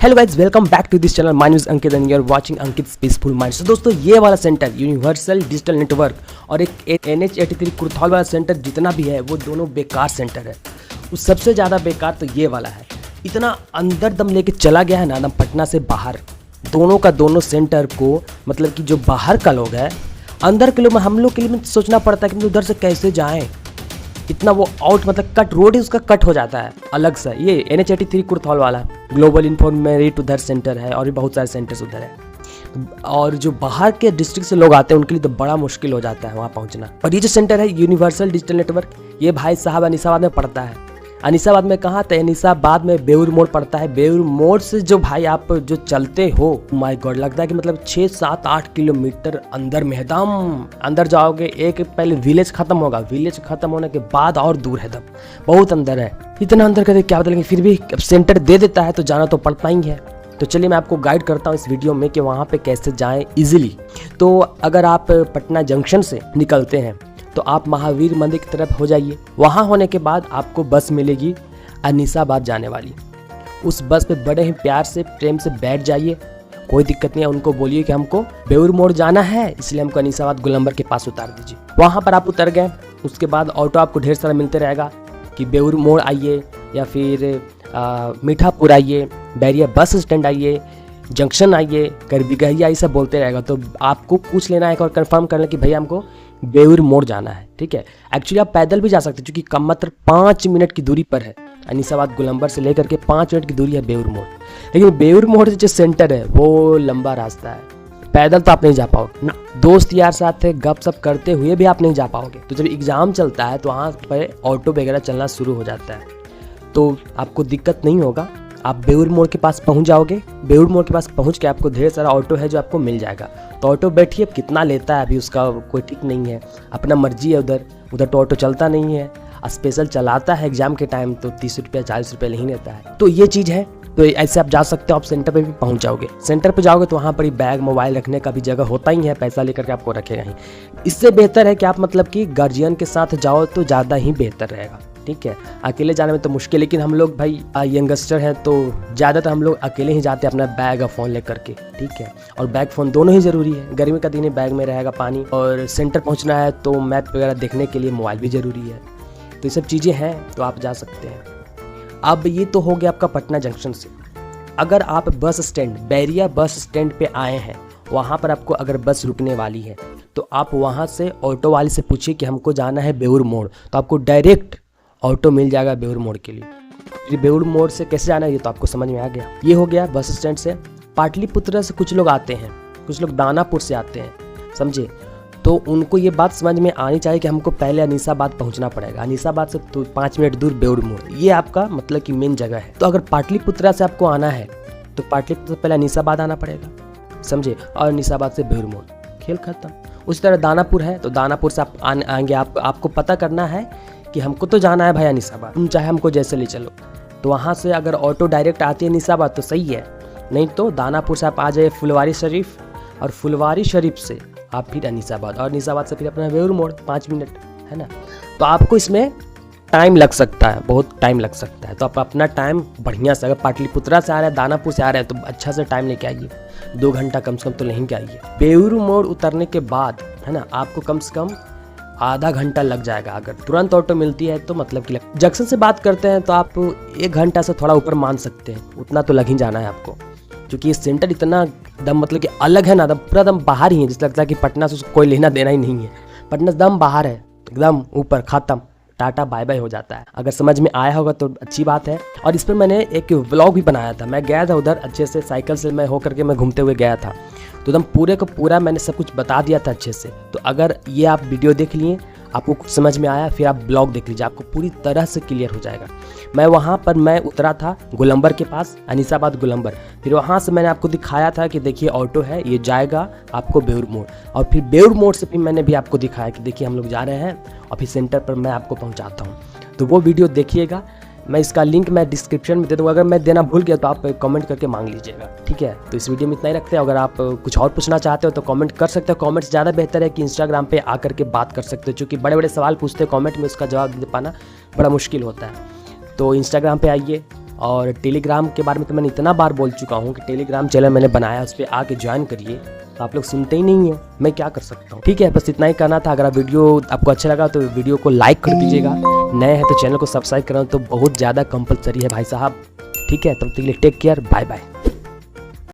Hello guys, welcome back to this channel. My name is Ankit and you are watching Ankit peaceful mind. तो दोस्तों, ये वाला centre universal digital network और एक NH83 कुर्थौल वाला सेंटर जितना भी है वो दोनों बेकार सेंटर है। उस सबसे ज़्यादा बेकार तो ये वाला है। इतना अंदर दम लेके चला गया है ना दम पटना से बाहर, दोनों का दोनों सेंटर को, मतलब कि जो बाहर का लोग है, अंदर के लोग में हम लोग के लिए सोचना पड़ता है कि उधर से कैसे जाएँ। इतना वो आउट, मतलब कट रोड ही उसका कट हो जाता है अलग से। ये NH83 कुर्थौल वाला ग्लोबल इन्फॉर्मेटिव उधर सेंटर है और भी बहुत सारे सेंटर्स उधर है। और जो बाहर के डिस्ट्रिक्ट से लोग आते हैं उनके लिए तो बड़ा मुश्किल हो जाता है वहाँ पहुँचना। और ये जो सेंटर है यूनिवर्सल डिजिटल नेटवर्क, ये भाई साहब अनीसाबाद में पड़ता है। अनीसाबाद में कहाँ? तो अनीसाबाद में बेउर मोड़ पड़ता है। बेउर मोड़ से जो भाई आप जो चलते हो, माय गॉड, लगता है कि मतलब 6, 7, 8 किलोमीटर अंदर में है। दम अंदर जाओगे, एक पहले विलेज खत्म होगा, विलेज खत्म होने के बाद और दूर है, दम बहुत अंदर है। इतना अंदर करके क्या बदलेंगे, फिर भी सेंटर दे देता है तो जाना तो पड़ता ही है। तो चलिए मैं आपको गाइड करता हूँ इस वीडियो में कि वहाँ पे कैसे जाएं इजीली। तो अगर आप पटना जंक्शन से निकलते हैं तो आप महावीर मंदिर की तरफ हो जाइए। वहाँ होने के बाद आपको बस मिलेगी अनीसाबाद जाने वाली। उस बस पे बड़े ही प्यार से प्रेम से बैठ जाइए, कोई दिक्कत नहीं है। उनको बोलिए कि हमको बेउर मोड़ जाना है, इसलिए हमको अनीसाबाद गोलंबर के पास उतार दीजिए। वहाँ पर आप उतर गए, उसके बाद ऑटो आपको ढेर सारा मिलते रहेगा कि बेउर मोड़ आइए या फिर मीठापुर आइए, बैरिया बस स्टैंड आइए, जंक्शन आइए, करबीगहिया, ये सब बोलते रहेगा। तो आपको पूछ लेना है और कंफर्म कर लें कि भैया हमको बेउर मोड़ जाना है, ठीक है। एक्चुअली आप पैदल भी जा सकते हैं, क्योंकि कम मात्र 5 मिनट की दूरी पर है। अनीसाबाद गोलंबर से लेकर के 5 मिनट की दूरी है बेउर मोड़। लेकिन बेउर मोड़ से जो सेंटर है वो लंबा रास्ता है, पैदल तो आप नहीं जा पाओगे ना। दोस्त यार साथ गप सप करते हुए भी आप नहीं जा पाओगे। तो जब एग्ज़ाम चलता है तो वहाँ पर ऑटो वगैरह चलना शुरू हो जाता है, तो आपको दिक्कत नहीं होगा। आप बेउर मोड़ के पास पहुंच जाओगे। बेउर मोड़ के पास पहुंच के आपको ढेर सारा ऑटो है जो आपको मिल जाएगा। तो ऑटो बैठिए, कितना लेता है अभी उसका कोई ठीक नहीं है, अपना मर्जी है। उधर तो ऑटो चलता नहीं है, स्पेशल चलाता है एग्जाम के टाइम तो 30 रुपये 40 रुपये नहीं लेता है। तो ये चीज़ है। तो ऐसे आप जा सकते हो, आप सेंटर पे भी पहुंच जाओगे। सेंटर पे जाओगे तो वहाँ पर ही बैग मोबाइल रखने का भी जगह होता ही है, पैसा लेकर के आपको रखेगा ही। इससे बेहतर है कि आप मतलब कि गार्जियन के साथ जाओ तो ज़्यादा ही बेहतर रहेगा, ठीक है। अकेले जाने में तो मुश्किल, लेकिन हम लोग भाई यंगस्टर हैं तो ज़्यादातर हम लोग अकेले ही जाते हैं अपना बैग और फ़ोन लेकर के, ठीक है। और बैग फ़ोन दोनों ही ज़रूरी है। गर्मी का दिन है, बैग में रहेगा पानी, और सेंटर पहुंचना है तो मैप वगैरह देखने के लिए मोबाइल भी ज़रूरी है। तो ये सब चीज़ें हैं, तो आप जा सकते हैं। अब ये तो हो गया आपका पटना जंक्शन से। अगर आप bus stand, Bairiya bus stand पे आए हैं, वहाँ पर आपको अगर बस रुकने वाली है तो आप वहाँ से ऑटो वाले से पूछिए कि हमको जाना है बेउर मोड़, तो आपको डायरेक्ट ऑटो मिल जाएगा बेउर मोड़ के लिए। फिर बेउर मोड़ से कैसे जाना है ये तो आपको समझ में आ गया। ये हो गया बस स्टैंड से। पाटलिपुत्र से कुछ लोग आते हैं, कुछ लोग दानापुर से आते हैं, समझे। तो उनको ये बात समझ में आनी चाहिए कि हमको पहले अनीसाबाद पहुंचना पड़ेगा। अनीसाबाद से तो 5 मिनट दूर बेउर मोड़, ये आपका मतलब कि मेन जगह है। तो अगर पाटलिपुत्रा से आपको आना है तो पाटलिपुत्र से पहले अनीसाबाद आना पड़ेगा, समझे, और अनीसाबाद से बेउर मोड़, खेल खत्म। उसी तरह दानापुर है तो दानापुर से आप आएंगे। आपको पता करना है कि हमको तो जाना है भाई अनीसाबाद, तुम चाहे हमको जैसे ले चलो। तो वहाँ से अगर ऑटो डायरेक्ट आती है अनीसाबाद तो सही है, नहीं तो दानापुर से आप आ जाइए फुलवारी शरीफ, और फुलवारी शरीफ से आप फिर अनीसाबाद, और अनीसाबाद से फिर अपना बेउर मोड़ 5 मिनट, है ना। तो आपको इसमें टाइम लग सकता है, बहुत टाइम लग सकता है। तो आप अपना टाइम बढ़िया से, अगर पाटलिपुत्रा से आ रहे हैं, दानापुर से आ रहे हैं, तो अच्छा से टाइम लेके आइए। 2 घंटा कम से कम तो लेके आइए। बेउर मोड़ उतरने के बाद, है ना, आपको कम से कम आधा घंटा लग जाएगा। अगर तुरंत ऑटो मिलती है तो मतलब कि जंक्शन से बात करते हैं तो आप 1 घंटा से थोड़ा ऊपर मान सकते हैं, उतना तो लग ही जाना है आपको। क्योंकि ये सेंटर इतना दम मतलब कि अलग है ना, दम पूरा दम बाहर ही है, जिस लगता है कि पटना से उसको कोई लेना देना ही नहीं है। पटना से दम बाहर है, एकदम ऊपर, खत्म, टाटा बाय बाय हो जाता है। अगर समझ में आया होगा तो अच्छी बात है। और इस पर मैंने एक व्लॉग भी बनाया था, मैं गया था उधर अच्छे से, साइकिल से मैं होकर के मैं घूमते हुए गया था, तो एकदम पूरे का पूरा मैंने सब कुछ बता दिया था अच्छे से। तो अगर ये आप वीडियो देख लिए, आपको कुछ समझ में आया, फिर आप ब्लॉग देख लीजिए, आपको पूरी तरह से क्लियर हो जाएगा। मैं वहाँ पर मैं उतरा था गोलंबर के पास, अनीसाबाद गोलंबर। फिर वहाँ से मैंने आपको दिखाया था कि देखिए ऑटो है, ये जाएगा आपको बेउर मोड़, और फिर बेउर मोड़ से फिर मैंने भी आपको दिखाया कि देखिए हम लोग जा रहे हैं, और फिर सेंटर पर मैं आपको पहुँचाता हूँ। तो वो वीडियो देखिएगा, मैं इसका लिंक मैं डिस्क्रिप्शन में दे दूँगा। अगर मैं देना भूल गया तो आप कमेंट करके मांग लीजिएगा, ठीक है। तो इस वीडियो में इतना ही रखते हैं। अगर आप कुछ और पूछना चाहते हो तो कमेंट कर सकते हो। कमेंट्स ज़्यादा बेहतर है कि इंस्टाग्राम पे आकर के बात कर सकते हो, क्योंकि बड़े बड़े सवाल पूछते हैं कमेंट में, उसका जवाब दे पाना बड़ा मुश्किल होता है। तो इंस्टाग्राम पे आइए, और टेलीग्राम के बारे में तो मैंने इतना बार बोल चुका हूँ कि टेलीग्राम चैनल मैंने बनाया, उस पर आके ज्वाइन करिए। तो आप लोग सुनते ही नहीं है, मैं क्या कर सकता हूँ। ठीक है, बस इतना ही करना था। अगर वीडियो आपको अच्छा लगा तो वीडियो को लाइक कर दीजिएगा, नए हैं तो चैनल को सब्सक्राइब करना तो बहुत ज़्यादा कंपलसरी है भाई साहब। ठीक है, तब तक के लिए टेक केयर, बाय बाय।